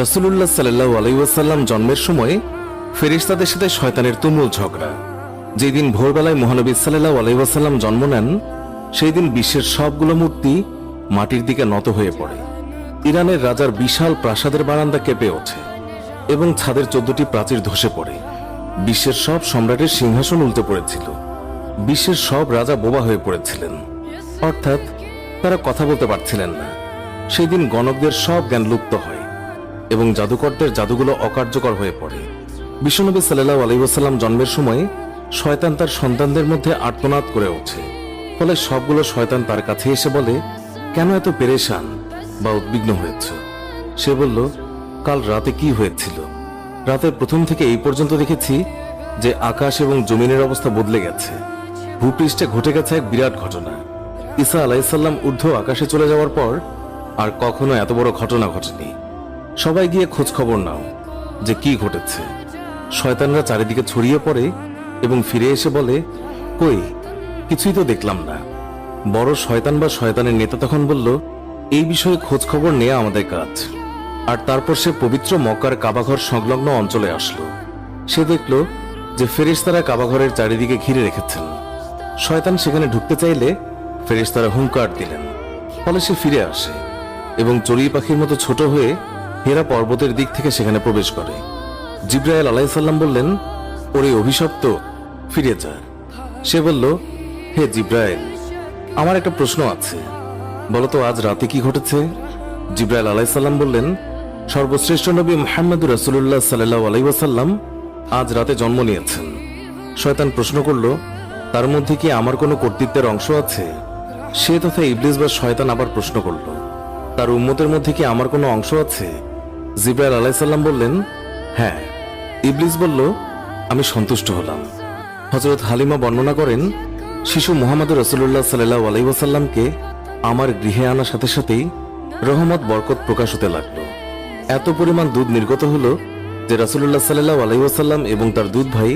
রাসূলুল্লাহ সাল্লাল্লাহু আলাইহি ওয়াসাল্লাম জন্মের সময় ফেরেশতাদের সাথে শয়তানের তুমুল ঝগড়া। যেদিন ভোরবেলায় মহানবী সাল্লাল্লাহু আলাইহি ওয়াসাল্লাম জন্ম নেন, সেই দিন বিশ্বের সবগুলো মূর্তি মাটির দিকে নত হয়ে পড়ে। ইরানের রাজার বিশাল প্রাসাদের বারান্দা কেঁপে ওঠে এবং ছাদের 14টি প্রাচীর ধসে পড়ে। বিশ্বের সব সম্রাটের সিংহাসন উল্টে পড়েছিল। বিশ্বের সব রাজা বোবা হয়ে পড়েছিলেন, অর্থাৎ তারা কথা বলতে পারছিলেন না। সেই দিন গণকদের সব জ্ঞান লুপ্ত হয় এবং জাদুকরদের জাদুগুলো অকার্যকর হয়ে পড়ে। বিশ্বনবী সাল্লাল্লাহু আলাইহি ওয়াসাল্লাম জন্মের সময় শয়তান তার সন্তানদের মধ্যে আর্তনাদ করে ওঠে। ফলে সবগুলো শয়তান তার কাছে এসে বলে, কেন এত পেরেশান বা উদ্বিগ্ন হয়েছ? সে বলল, কাল রাতে কি হয়েছিল? রাতের প্রথম থেকে এই পর্যন্ত দেখেছি যে আকাশ এবং জমিনের অবস্থা বদলে গেছে। ভূপৃষ্ঠে ঘটে গেছে এক বিরাট ঘটনা। ঈসা আলাইহিসসালাম ঊর্ধ্ব আকাশে চলে যাওয়ার পর আর কখনো এত বড় ঘটনা ঘটেনি। সবাই গিয়ে খোঁজ খবর নাও যে কি ঘটেছে। শয়তানরা চারিদিকে ছড়িয়ে পড়ে এবং ফিরে এসে বলে, কই, কিছুই তো দেখলাম না। বড় শয়তান বা শয়তানের নেতা তখন বলল, এই বিষয়ে খোঁজ খবর নেওয়া আমাদের কাজ। আর তারপর সে পবিত্র মক্কার কাবাঘর সংলগ্ন অঞ্চলে আসলো। সে দেখল যে ফেরেশতারা কাবাঘরের চারিদিকে ঘিরে রেখেছেন। শয়তান সেখানে ঢুকতে চাইলে ফেরেশতারা হুঙ্কার দিলেন। ফলে সে ফিরে আসে এবং চড়ুই পাখির মতো ছোট হয়ে হেরা পর্বতের দিক থেকে সেখানে প্রবেশ করে। জিবরাইল আলাইহিস সালাম বললেন, ওরে অভিশপ্ত, ফিরে যা। সে বলল, হে জিবরাইল, আমার একটা প্রশ্ন আছে, বলতো আজ রাতে কি ঘটেছে? জিবরাইল আলাইহিস সালাম বললেন, সর্বশ্রেষ্ঠ নবী মুহাম্মদুর রাসূলুল্লাহ সাল্লাল্লাহু আলাইহি ওয়াসাল্লাম আজ রাতে জন্ম নিয়েছেন। শয়তান প্রশ্ন করল, তার মধ্যে কি আমার কোনো কর্তৃত্বের অংশ আছে? সে তথা ইবলিস বা শয়তান আবার প্রশ্ন করল, তার উম্মতের মধ্যে কি আমার কোনো অংশ আছে? জিবরাইল আলাইহিস সালাম বললেন, হ্যাঁ। ইবলিস বলল, আমি সন্তুষ্ট হলাম। হযরত হালিমা বর্ণনা করেন, শিশু মুহাম্মদুর রাসূলুল্লাহ সাল্লাল্লাহু আলাইহি ওয়াসাল্লামকে আমার গৃহে আনার সাথে সাথেই রহমত বরকত প্রকাশ হতে লাগলো। এত পরিমাণ দুধ নির্গত হলো যে রাসূলুল্লাহ সাল্লাল্লাহু আলাইহি ওয়াসাল্লাম এবং তার দুধ ভাই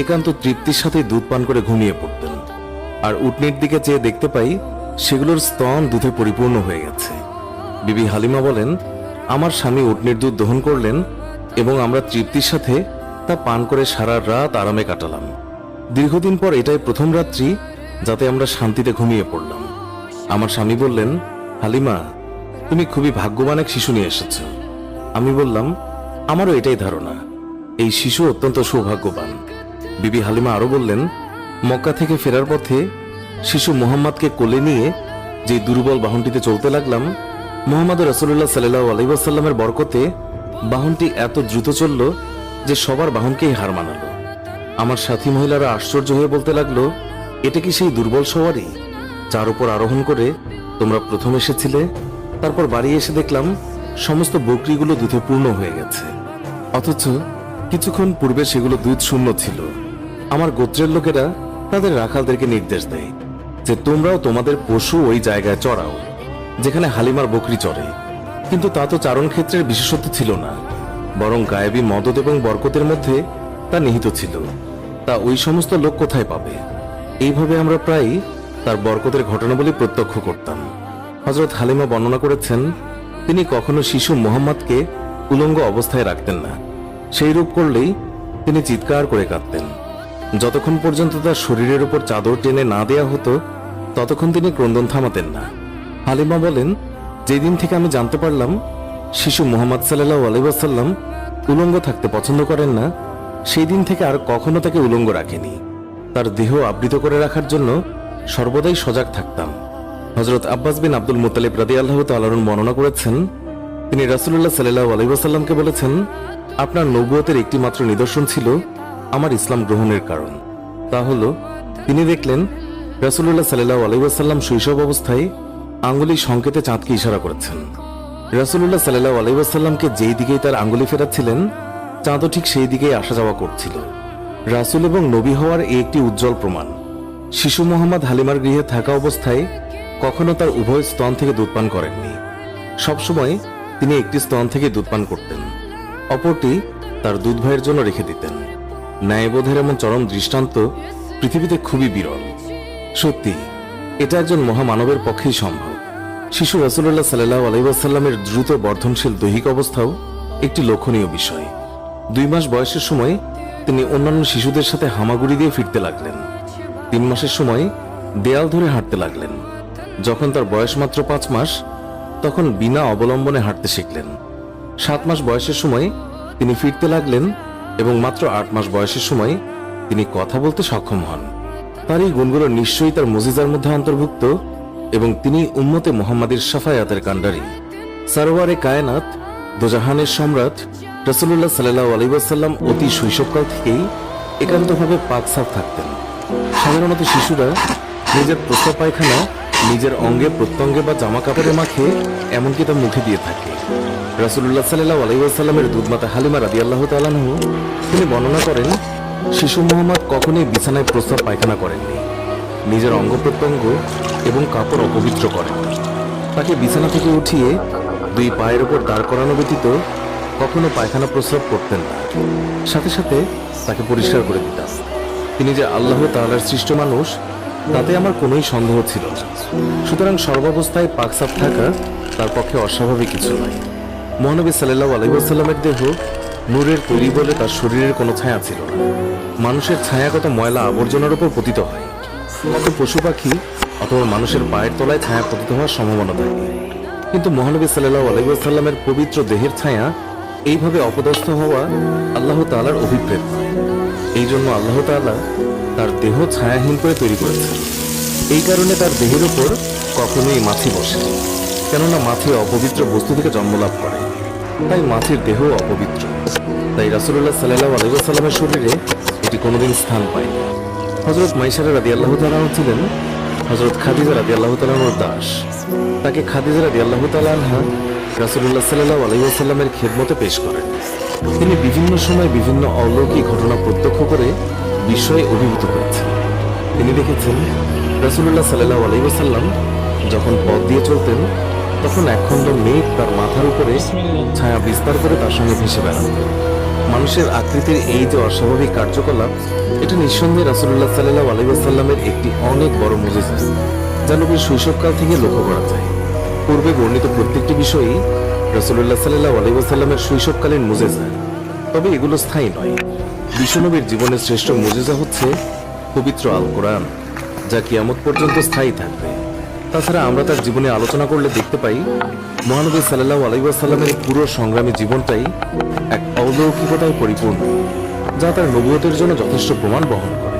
একান্ত তৃপ্তির সাথে দুধ পান করে ঘুমিয়ে পড়তেন। আর উটনির দিকে চেয়ে দেখতে পাই সেগুলোর স্তন দুধে পরিপূর্ণ হয়ে গেছে। বিবি হালিমা বলেন, আমার স্বামী উটনির দুধ দহন করলেন এবং আমরা তৃপ্তির সাথে তা পান করে সারা রাত আরামে কাটালাম। দীর্ঘদিন পর এটাই প্রথম রাত্রি যাতে আমরা শান্তিতে ঘুমিয়ে পড়লাম। আমার স্বামী বললেন, হালিমা, তুমি খুবই ভাগ্যবান এক শিশু নিয়ে এসেছ। আমি বললাম, আমারও এটাই ধারণা, এই শিশু অত্যন্ত সৌভাগ্যবান। বিবি হালিমা আরো বললেন, মক্কা থেকে ফেরার পথে শিশু মুহাম্মদকে কোলে নিয়ে যে দুর্বল বাহনটিতে চলতে লাগলাম, মুহাম্মদ রাসূলুল্লাহ সাল্লাল্লাহু আলাইহি ওয়াসাল্লামের বরকতে বাহনটি এত দ্রুত চলল যে সবার বাহনকেই হার মানালো। আমার সাথী মহিলারা আশ্চর্য হয়ে বলতে লাগলো, এটা কি সেই দুর্বল সওয়ারি যার উপর আরোহণ করে তোমরা প্রথম এসেছিলে? তারপর বাড়ি এসে দেখলাম সমস্ত বকরিগুলো দুধে পূর্ণ হয়ে গেছে, অথচ কিছুক্ষণ পূর্বে সেগুলো দুধ শূন্য ছিল। আমার গোত্রের লোকেরা তাদের রাখালদেরকে নির্দেশ দেয় যে তোমরাও তোমাদের পশু ওই জায়গায় চড়াও যেখানে হালিমার বকরি চড়ে। কিন্তু তা তো চারণ ক্ষেত্রের বিশেষত্ব ছিল না, বরং গায়েবী মদদ এবং বরকতের মধ্যে তা নিহিত ছিল। তা ওই সমস্ত লোক কোথায় পাবে? এইভাবে আমরা প্রায় তার বরকতের ঘটনাবলী প্রত্যক্ষ করতাম। হযরত হালিমা বর্ণনা করেছেন, তিনি কখনো শিশু মুহাম্মদকে উলঙ্গ অবস্থায় রাখতেন না। সেই রূপ করলেই তিনি চিৎকার করে কাঁদতেন। যতক্ষণ পর্যন্ত তার শরীরের উপর চাদর টেনে না দেয়া হতো ততক্ষণ তিনি ক্রন্দন থামাতেন না। হালিমা বলেন, যেদিন থেকে আমি জানতে পারলাম শিশু মুহাম্মদ সাল্লাল্লাহু আলাইহি ওয়াসাল্লাম উলঙ্গ থাকতে পছন্দ করেন না, সেই দিন থেকে আর কখনো তাকে উলঙ্গ রাখেনি। তার দেহ আবৃত করে রাখার জন্য সর্বদাই সজাগ থাকতাম। হযরত আব্বাস বিন আব্দুল মুত্তালিব রাদিয়াল্লাহু তাআলা আনহু বর্ণনা করেছেন, তিনি রাসূলুল্লাহ সাল্লাল্লাহু আলাইহি ওয়াসাল্লামকে বলেছেন, আপনার নবুয়তের একটি মাত্র নিদর্শন ছিল আমার ইসলাম গ্রহণের কারণ। তা হলো, তিনি দেখলেন রাসূলুল্লাহ সাল্লাল্লাহু আলাইহি ওয়াসাল্লাম শৈশব অবস্থায় আঙ্গুলি সংকেতে চাঁদকে ইশারা করেছেন। রাসূলুল্লাহ সাল্লাল্লাহু আলাইহি ওয়াসাল্লামকে যেই দিকেই তার আঙ্গুলি ফেরাচ্ছিলেন চাঁদও ঠিক সেই দিকেই আসা যাওয়া করছিল। রাসূল এবং নবী হওয়ার এই একটি উজ্জ্বল প্রমাণ। শিশু মুহাম্মদ হালিমার গৃহে থাকা অবস্থায় কখনো তার উভয় স্তন থেকে দুধ পান করেননি। সবসময় তিনি একটি স্তন থেকে দুধ পান করতেন, অপরটি তার দুধ ভাইয়ের জন্য রেখে দিতেন। ন্যায়বোধের এমন চরম দৃষ্টান্ত পৃথিবীতে খুবই বিরল। সত্যি এটা একজন মহামানবের পক্ষেই সম্ভব। শিশু রাসূলুল্লাহ সাল্লাল্লাহু আলাইহি ওয়াসাল্লামের দ্রুত বর্ধনশীল দৈহিক অবস্থাও একটি লক্ষণীয় বিষয়। 2 মাস বয়সের সময় তিনি অন্যান্য শিশুদের সাথে হামাগুড়ি দিয়ে ফিরতে লাগলেন। 3 মাসের সময় দেয়াল ধরে হাঁটতে লাগলেন। যখন তার বয়স মাত্র 5 মাস, তখন বিনা অবলম্বনে হাঁটতে শিখলেন। 7 মাস বয়সের সময় তিনি ফিরতে লাগলেন এবং মাত্র 8 মাস বয়সের সময় তিনি কথা বলতে সক্ষম হন। তার এই গুণগুলো নিশ্চয়ই তার মুজিজার মধ্যে অন্তর্ভুক্ত এবং তিনি উম্মতে মুহাম্মাদের শাফায়াতের কাণ্ডারী। সারওয়ারে কায়নাত, দোজাহানের সম্রাট রাসূলুল্লাহ সাল্লাল্লাহু আলাইহি ওয়াসাল্লাম অতি শৈশবকাল থেকেই একান্তভাবে পাকসাফ থাকতেন। সাধারণত শিশুরা নিজের প্রস্রাব পায়খানা নিজের অঙ্গে প্রত্যঙ্গে বা জামা কাপড়ে মাখে, এমনকি তা মুখে দিয়ে থাকে। রাসূলুল্লাহ সাল্লাল্লাহু আলাইহি ওয়াসাল্লামের দুধমাতা হালিমা রাদিয়াল্লাহু তাআলা আনহু তিনি বর্ণনা করেন, শিশু মুহাম্মদ কখনোই বিছানায় প্রস্রাব পায়খানা করেননি, নিজের অঙ্গ প্রত্যঙ্গ এবং কাপড় অপবিত্র করেন। তাকে বিছানা থেকে উঠিয়ে 2 পায়ের উপর দাঁড় করানো ব্যতীত কখনো পায়খানা প্রস্রাব করতেন না। সাথে সাথে তাকে পরিষ্কার করে দিতাম। তিনি যে আল্লাহ তাআলার সৃষ্ট মানুষ, তাতে আমার কোনোই সন্দেহ ছিল না। সুতরাং সর্বাবস্থায় পাকসাফ থাকা তার পক্ষে অস্বাভাবিক কিছু নয়। মহানবী সাল্লাল্লাহু আলাইহি ওয়াসাল্লামের দেহ নূরের তৈরি বলে তার শরীরের কোনো ছায়া ছিল না। মানুষের ছায়াগত ময়লা আবর্জনার উপর পতিত হয়, কত পশু পাখি অথবা মানুষের পায়ের তলায় ছায়া পতিত হওয়ার সম্ভাবনা থাকে। কিন্তু মহানবী সাল্লাল্লাহু আলাইহি ওয়াসাল্লামের পবিত্র দেহের ছায়া এইভাবে অপদস্থ হওয়া আল্লাহ তাআলার অভিপ্রেত নয়। এই জন্য আল্লাহ তাআলা তার দেহ ছায়াহীন করে তৈরি করেছেন। এই কারণে তার দেহের উপর কখনোই মাছি বসে, কেননা মাছি অপবিত্র বস্তু থেকে জন্মলাভ করে, তাই মাছির দেহ অপবিত্র। তাই রাসূলুল্লাহ সাল্লাল্লাহু আলাইহি ওয়াসাল্লামের শরীরে এটি কোনোদিন স্থান পায়নি। হযরত মাইসারা রাদিয়াল্লাহু তাআলা আনহা ছিলেন হযরত খাদিজা রাদিয়াল্লাহু তাআলা আনহার দাস। তাকে খাদিজা রাদিয়াল্লাহু তাআলা আনহা রাসূলুল্লাহ সাল্লাল্লাহু আলাইহি ওয়াসাল্লামের খেদমতে পেশ করেন। তিনি বিভিন্ন সময় বিভিন্ন অলৌকিক ঘটনা প্রত্যক্ষ করে বিস্ময়ে অভিভূত হয়েছেন। তিনি দেখেছেন রাসূলুল্লাহ সাল্লাল্লাহু আলাইহি ওয়াসাল্লাম যখন পথ দিয়ে চলতেন, তখন একখণ্ড মেঘ তার মাথার উপরে ছায়া বিস্তার করে তার সঙ্গে ভেসে বেড়াত। মানুষের আকৃতির এই যে অস্বাভাবিক কার্যকলাপ, এটা নিঃসন্দেহে রাসূলুল্লাহ সাল্লাল্লাহু আলাইহি ওয়াসাল্লামের একটি অনেক বড় মুজিজা, যা নবীর শৈশবকাল থেকে লক্ষ্য করা যায়। পূর্বে বর্ণিত প্রত্যেকটি বিষয়ই রাসূলুল্লাহ সাল্লাল্লাহু আলাইহি ওয়াসাল্লামের শৈশবকালীন মুজিজা, তবে এগুলো স্থায়ী নয়। বিশ্বনবীর জীবনের শ্রেষ্ঠ মুজিজা হচ্ছে পবিত্র আল কোরআন, যা কিয়ামত পর্যন্ত স্থায়ী থাকবে। তাছাড়া আমরা তার জীবনে আলোচনা করলে দেখতে পাই, মহানবী সাল্লাল্লাহু আলাইহি ওয়াসাল্লামের পুরো সংগ্রামী জীবনটাই এক অলৌকিকতায় পরিপূর্ণ, যা তার নবুয়তের জন্য যথেষ্ট প্রমাণ বহন করে।